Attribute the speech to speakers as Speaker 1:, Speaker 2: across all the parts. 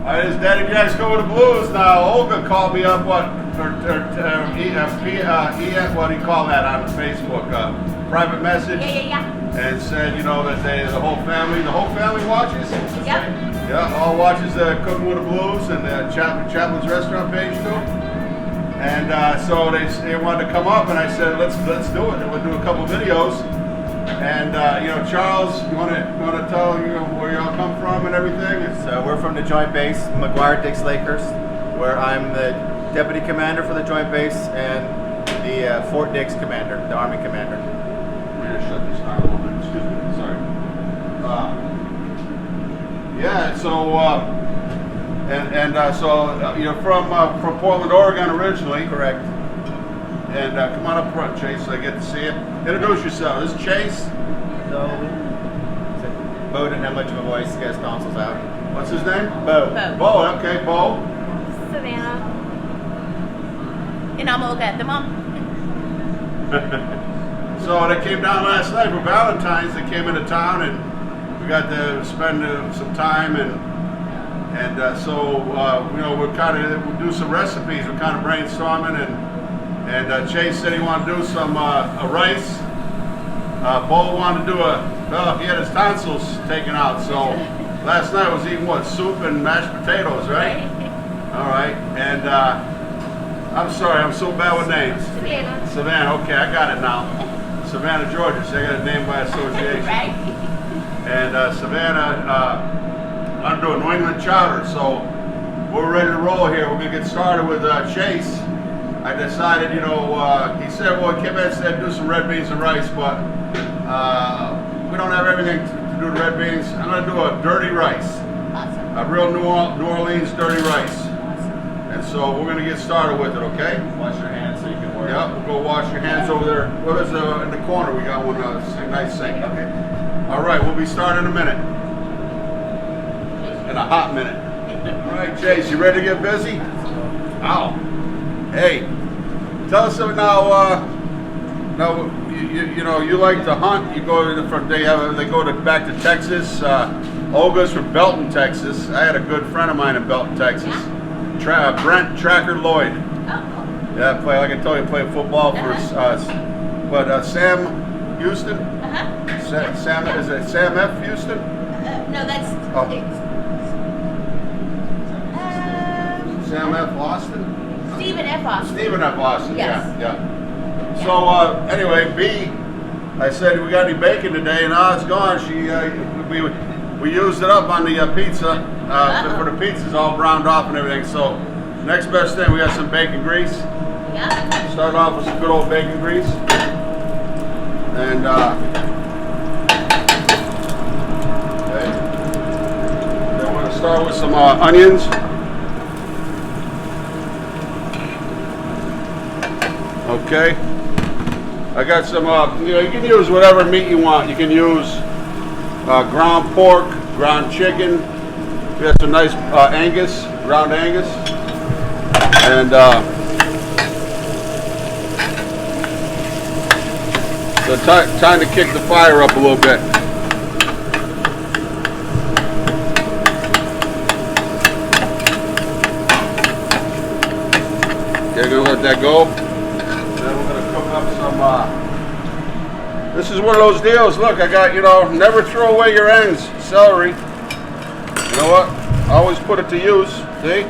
Speaker 1: His daddy guys go with the blues. Now Olga called me up. What do you call that on Facebook? Private message.
Speaker 2: Yeah.
Speaker 1: And said, you know, that the whole family watches.
Speaker 2: Yep.
Speaker 1: Yeah, all watches Cooking with the Blues and Chaplin's restaurant page too. And so they wanted to come up, and I said, let's do it. And we'll do a couple videos. And you know, Charles, you want to tell where y'all come from and everything?
Speaker 3: So we're from the Joint Base, McGuire Dix Lakehurst, where I'm the deputy commander for the Joint Base and the Fort Dix commander, the Army commander.
Speaker 1: I'm going to shut this down a little bit. Excuse me. Sorry. Yeah. So so you're from Portland, Oregon originally.
Speaker 3: Correct.
Speaker 1: And come on up front, Chase, so I get to see you. Introduce yourself. This is Chase.
Speaker 3: So, Bo didn't have much of a voice. He has tonsils out.
Speaker 1: What's his name?
Speaker 3: Bo.
Speaker 1: Bo, okay, Bo.
Speaker 2: Savannah. And I'm Olga, the mom.
Speaker 1: So they came down last night for Valentine's. They came into town, and we got to spend some time, and so you know, we'll do some recipes. We're kind of brainstorming, and Chase said he wanted to do some a rice. Bo wanted to do he had his tonsils taken out, so last night was eating what, soup and mashed potatoes, right? All right, and I'm sorry, I'm so bad with names. Savannah, okay, I got it now. Savannah, Georgia, so I got a name by association.
Speaker 2: Right.
Speaker 1: And Savannah, I'm doing New England chowder, so we're ready to roll here. We're gonna get started with Chase. I decided, you know, he said, well, Kim had said do some red beans and rice, but we don't have everything to do the red beans. I'm gonna do a dirty rice.
Speaker 2: Awesome.
Speaker 1: A real New Orleans dirty rice. And so we're gonna get started with it, okay?
Speaker 3: Wash your hands so you can work.
Speaker 1: Yeah, we'll go wash your hands over there. Well, there's in the corner, we got one, nice sink. Okay. All right, we'll be starting in a minute. In a hot minute. All right, Chase, you ready to get busy? Ow. Hey, tell us something now. Now, you know, you like to hunt. You go they go back to Texas. Olga's from Belton, Texas. I had a good friend of mine in Belton, Texas. Brent Tracker Lloyd.
Speaker 2: Oh.
Speaker 1: Yeah, like I told you, played football for Sam Houston. Sam, is it Sam F. Houston?
Speaker 2: No, that's.
Speaker 1: Sam F. Austin.
Speaker 2: Stephen F. Austin.
Speaker 1: Stephen F. Austin.
Speaker 2: Yes.
Speaker 1: Yeah. So anyway, B, I said, we got any bacon today? And it's gone. We used it up on the pizza. For the pizza's all browned off and everything. So next best thing, we got some bacon grease.
Speaker 2: Yeah.
Speaker 1: Start off with some good old bacon grease. And okay. Then we're gonna start with some onions. Okay. I got some, you know, you can use whatever meat you want. You can use ground pork, ground chicken. We got some nice Angus, ground Angus. And so time to kick the fire up a little bit. Okay, gonna let that go. Then we're gonna cook up some. This is one of those deals. Look, I got, you know, never throw away your ends. Celery. You know what? Always put it to use. See?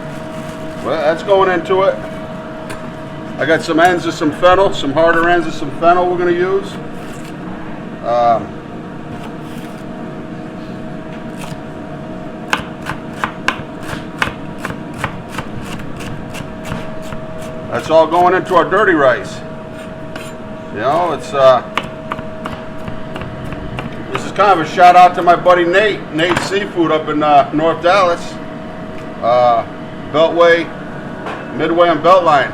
Speaker 1: Well, that's going into it. I got some ends of some fennel, some harder ends of some fennel we're going to use. That's all going into our dirty rice. You know, it's this is kind of a shout out to my buddy Nate Seafood up in North Dallas, Beltway, Midway and Beltline.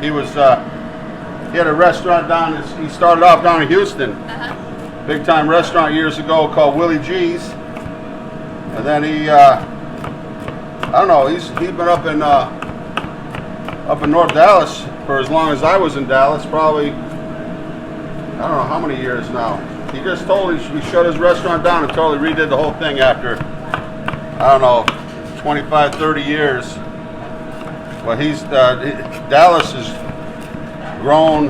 Speaker 1: He was he had a restaurant he started off down in Houston, big time restaurant years ago called Willie G's, and then he I don't know, he's been up in North Dallas for as long as I was in Dallas, probably I don't know how many years now. He just told he shut his restaurant down and totally redid the whole thing after, I don't know, 25, 30 years. But Dallas has grown,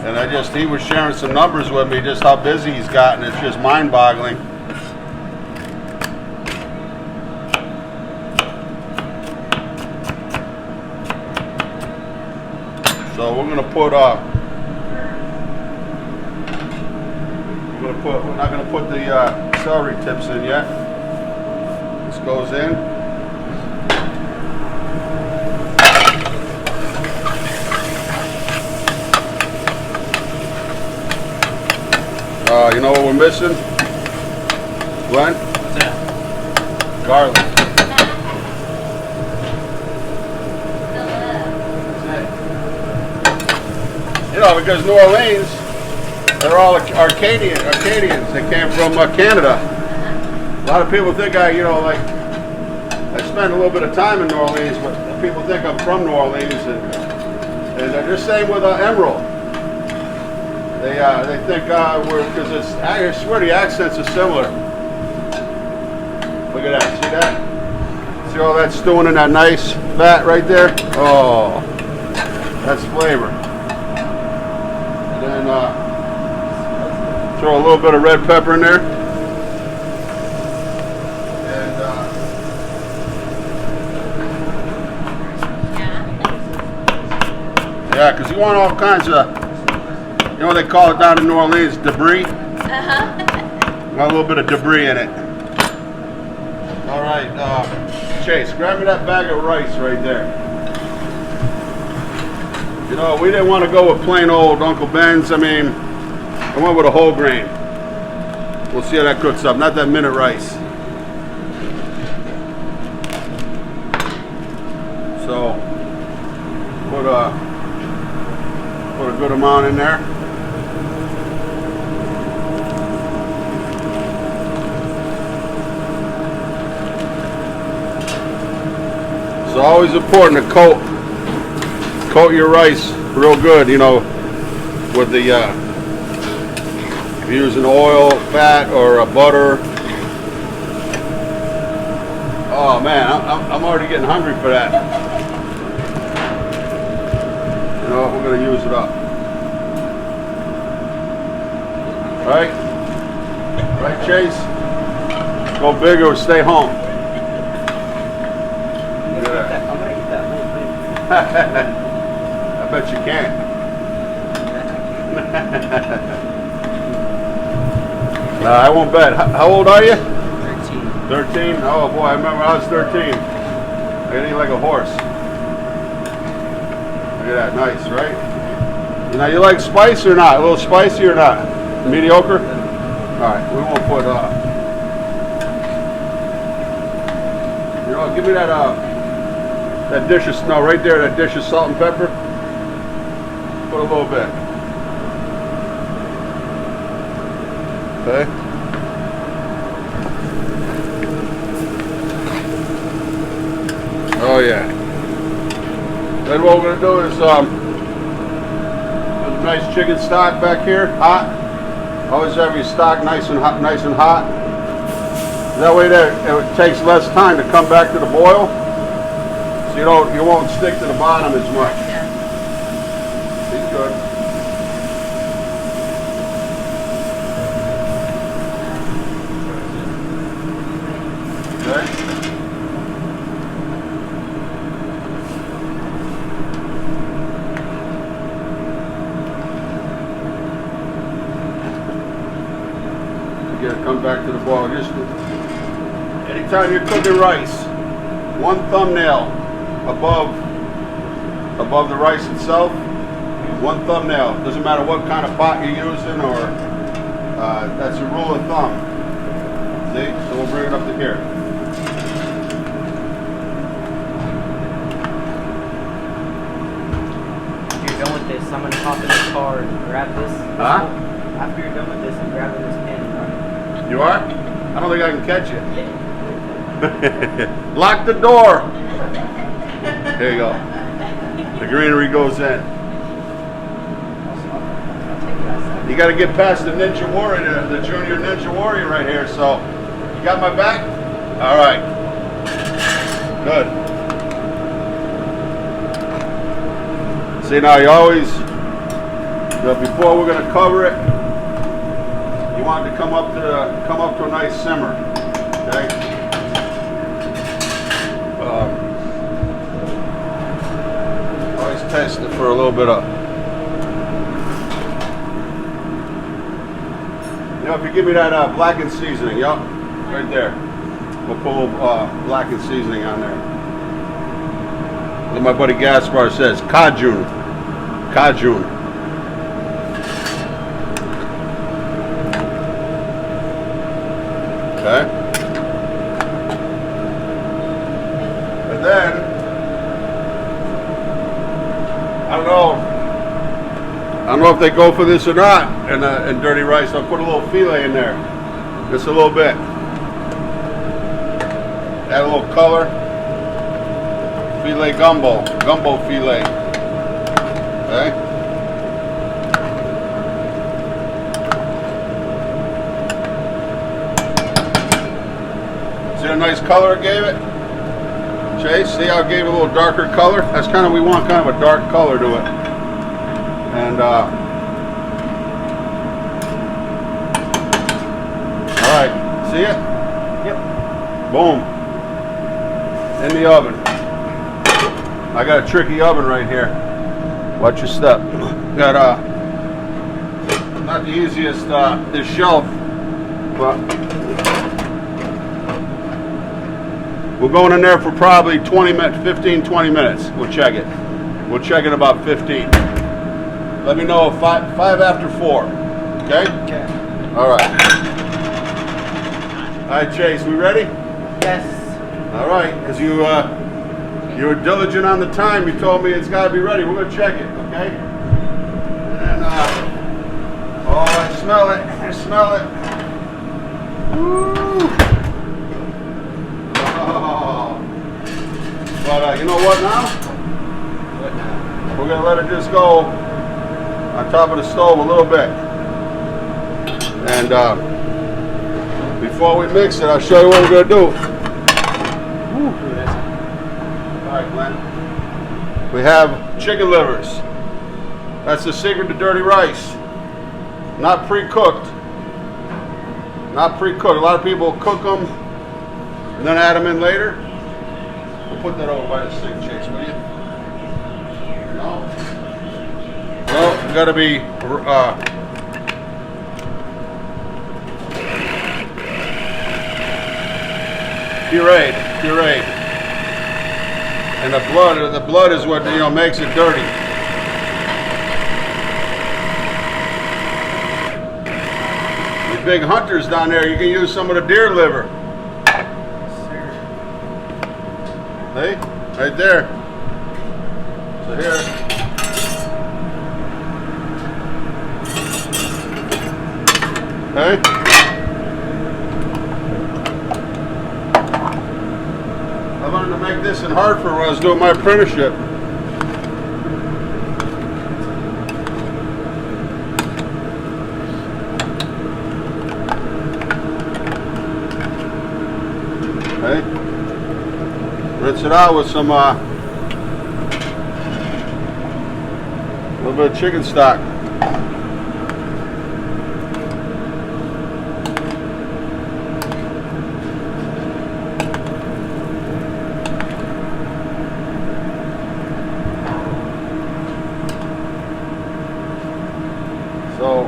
Speaker 1: and he was sharing some numbers with me, just how busy he's gotten. It's just mind-boggling. So we're gonna put we're not gonna put the celery tips in yet. This goes in. You know what we're missing? Glenn?
Speaker 4: What's that?
Speaker 1: Garlic. You know, because New Orleans, they're all Arcadians. They came from Canada. A lot of people think I spent a little bit of time in New Orleans, but people think I'm from New Orleans, and they're the same with Emerald. They think because I swear the accents are similar. Look at that, see that? See all that stewing in that nice fat right there? Oh, that's flavor. And then throw a little bit of red pepper in there. Yeah, because you want all kinds of, you know what they call it down in New Orleans, debris? Uh-huh. Want a little bit of debris in it. All right, Chase, grab me that bag of rice right there. You know, we didn't want to go with plain old Uncle Ben's. I mean, I went with a whole grain. We'll see how that cooks up, not that minute rice. So, put a good amount in there. It's always important to coat your rice real good, you know, with the if you're using oil, fat, or butter. Oh man, I'm already getting hungry for that. You know what, we're going to use it up. Right? Right, Chase? Go big or stay home.
Speaker 4: I'm gonna eat that.
Speaker 1: I bet you can. I won't bet. How old are you?
Speaker 4: 13.
Speaker 1: 13? Oh boy, I remember I was 13. I could eat like a horse. Look at that, nice, right? Now you like spice or not? A little spicy or not? Mediocre? Alright, we won't put you know, give me that dish of snow right there, that dish of salt and pepper. Put a little bit. Okay. Oh yeah. Then what we're gonna do is there's a nice chicken stock back here, hot. Always have your stock nice and hot. That way it takes less time to come back to the boil. So you won't stick to the bottom as much. He's good. Okay. Again, come back to the boil. Just anytime you're cooking rice, one thumbnail above the rice itself, one thumbnail. Doesn't matter what kind of pot you're using, or that's a rule of thumb. See? So we'll bring it up to here.
Speaker 4: After you're done with this, I'm gonna hop in the car and grab this.
Speaker 1: Huh?
Speaker 4: After you're done with this, I'm grabbing this pan and running.
Speaker 1: You are? I don't think I can catch you. Lock the door. There you go. The greenery goes in. You got to get past the Ninja Warrior, the Junior Ninja Warrior right here. So, you got my back? All right. Good. See, now you always, before we're going to cover it, you want it to come up to a nice simmer. Okay. Always test it for a little bit of. If you give me that blackened seasoning, yup, right there. We'll put a little blackened seasoning on there. Like my buddy Gaspar says, Cajun. Cajun. Okay. And then, I don't know if they go for this or not in dirty rice. I'll put a little filet in there, just a little bit. Add a little color. Filet gumbo filet. Okay. See the nice color it gave it? Chase, see how it gave it a little darker color? That's kind of, we want kind of a dark color to it. And all right, see it?
Speaker 4: Yep.
Speaker 1: Boom. In the oven. I got a tricky oven right here. Watch your step. Got not the easiest this shelf, but we're going in there for probably 20 minutes, 15-20 minutes. We'll check it. We'll check it about 15. Let me know if 5 after 4. Okay?
Speaker 4: Okay.
Speaker 1: All right. All right, Chase, we ready?
Speaker 4: Yes.
Speaker 1: All right, because you were diligent on the time. You told me it's got to be ready. We're going to check it, okay? And oh, I smell it. I smell it. Woo! Oh. But you know what now?
Speaker 4: What now?
Speaker 1: We're going to let it just go on top of the stove a little bit. And before we mix it, I'll show you what we're going to do.
Speaker 4: Ooh, that's
Speaker 1: All right, Glenn. We have chicken livers. That's the secret to dirty rice. Not pre-cooked. Not pre-cooked. A lot of people cook them and then add them in later. We'll put that over by the sink, Chase, will you? No. Well, got to be pureed. And the blood is what makes it dirty. You big hunters down there, you can use some of the deer liver. See? Right there. So here. Okay? I learned to make this in Hartford when I was doing my apprenticeship. Okay? Rinse it out with some little bit of chicken stock. So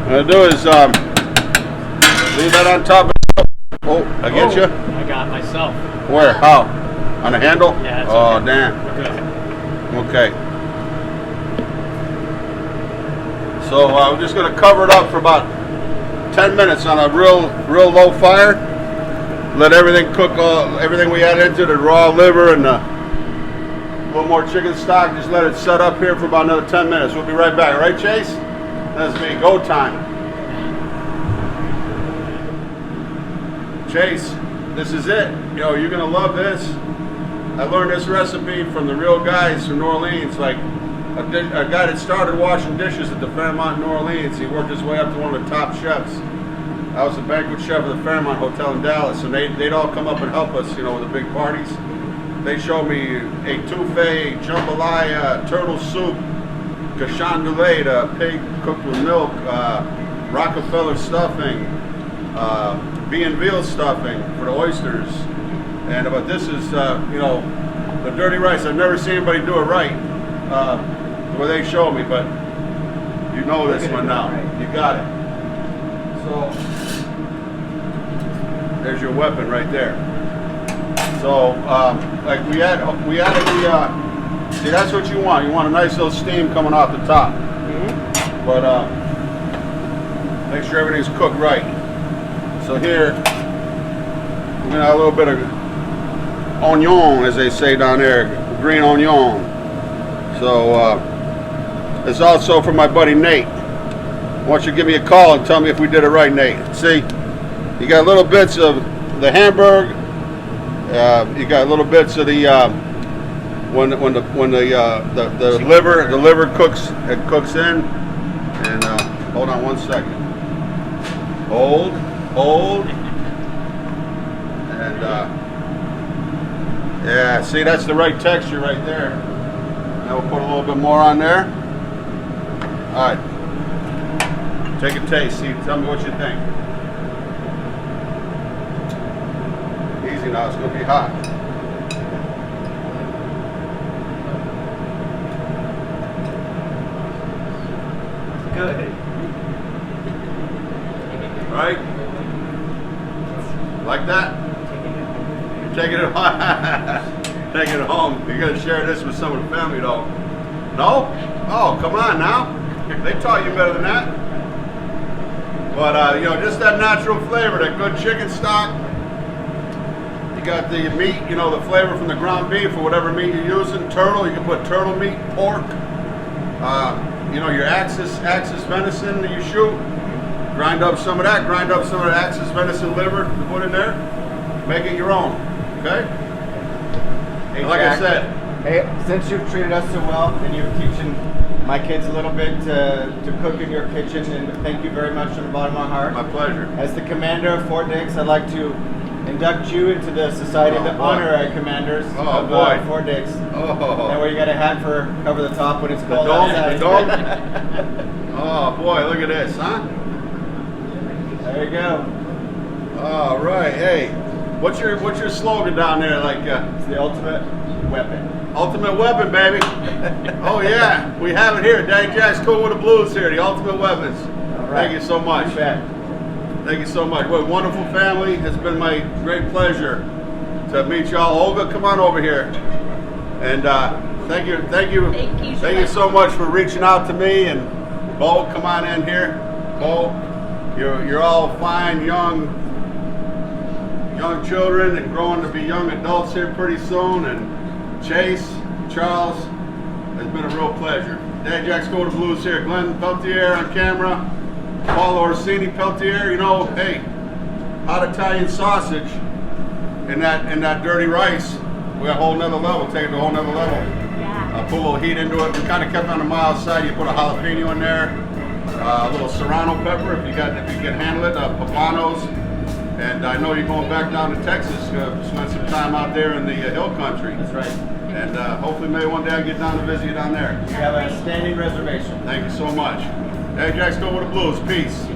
Speaker 1: what I do is leave that on top of. Oh, I get you.
Speaker 4: I got myself.
Speaker 1: Where? How? On the handle?
Speaker 4: Yeah. It's
Speaker 1: Oh,
Speaker 4: okay.
Speaker 1: damn.
Speaker 4: Okay.
Speaker 1: Okay. So we're just going to cover it up for about 10 minutes on a real low fire. Let everything cook. Everything we add into the raw liver and a little more chicken stock. Just let it set up here for about another 10 minutes. We'll be right back. Right, Chase? That's me. Go time. Chase, this is it. You're going to love this. I learned this recipe from the real guys from New Orleans like a guy that started washing dishes at the Fairmont in New Orleans. He worked his way up to one of the top chefs. I was the banquet chef of the Fairmont Hotel in Dallas, and they'd all come up and help us, you know, with the big parties. They showed me etouffee, jambalaya, turtle soup, cachandoulet, pig cooked with milk, Rockefeller stuffing, bean veal stuffing for the oysters. And but this is, you know, the dirty rice. I've never seen anybody do it right, the way they showed me, but you know this one now. You got it. So there's your weapon right there. So like we added the see, that's what you want. You want a nice little steam coming off the top.
Speaker 4: Mm-hmm.
Speaker 1: But make sure everything's cooked right. So here we're gonna have a little bit of onion, as they say down there, green onion. So it's also for my buddy Nate. I want you to give me a call and tell me if we did it right, Nate. See, you got little bits of the Hamburg. You got little bits of the when the liver cooks in. And hold on one second. Hold, and yeah. See, that's the right texture right there. Now we'll put a little bit more on there. All right. Take a taste. See, tell me what you think. Easy now. It's going to be hot.
Speaker 4: Good.
Speaker 1: Right? Like that? You're taking it home. Taking it home. You're going to share this with some of the family, though. No? Oh, come on now. They taught you better than that. But, you know, just that natural flavor, that good chicken stock. You got the meat, you know, the flavor from the ground beef or whatever meat you're using. Turtle, you can put turtle meat, pork. You know, your axis venison that you shoot. Grind up some of that. Grind up some of the axis venison liver to put in there. Make it your own. Okay?
Speaker 3: Hey,
Speaker 1: Like
Speaker 3: Jack,
Speaker 1: I said.
Speaker 3: hey, since you've treated us so well and you're teaching my kids a little bit to cook in your kitchen, and thank you very much from the bottom of my heart.
Speaker 1: My pleasure.
Speaker 3: As the commander of Fort Dix, I'd like to induct you into the Society of the
Speaker 1: boy.
Speaker 3: Honorary Commanders of
Speaker 1: boy.
Speaker 3: Fort Dix.
Speaker 1: Oh.
Speaker 3: That way you got a hat for cover the top when it's cold
Speaker 1: dome,
Speaker 3: outside.
Speaker 1: the dome. Oh boy, look at this, huh?
Speaker 3: There you go.
Speaker 1: All right. Hey, what's your slogan down there? Like
Speaker 3: It's the ultimate weapon.
Speaker 1: ultimate weapon, baby. Oh yeah, we have it here. Daddy Jack's Cool with the Blues here. The ultimate weapons.
Speaker 3: All right.
Speaker 1: Thank you so much.
Speaker 3: You bet.
Speaker 1: Thank you so much. What a wonderful family. It's been my great pleasure to meet y'all. Olga, come on over here. And thank you so much for reaching out to me. And Bo, come on in here. Bo, you're all fine, young children and growing to be young adults here pretty soon. And Chase, Charles, it's been a real pleasure. Dad Jack's Go to Blues here. Glenn Peltier on camera. Paul Orsini Peltier, you know, hey, hot Italian sausage and that dirty rice. We got a whole nother level, take it to a whole nother level.
Speaker 2: Yeah.
Speaker 1: Put a little heat into it. We kind of kept on the mild side. You put a jalapeno in there, a little serrano pepper if you can handle it, poblanos. And I know you're going back down to Texas, spend some time out there in the hill country.
Speaker 3: That's right.
Speaker 1: And hopefully maybe one day I get down to visit you down there.
Speaker 3: You have a standing reservation.
Speaker 1: Thank you so much. Hey, Jack's Go with the Blues. Peace.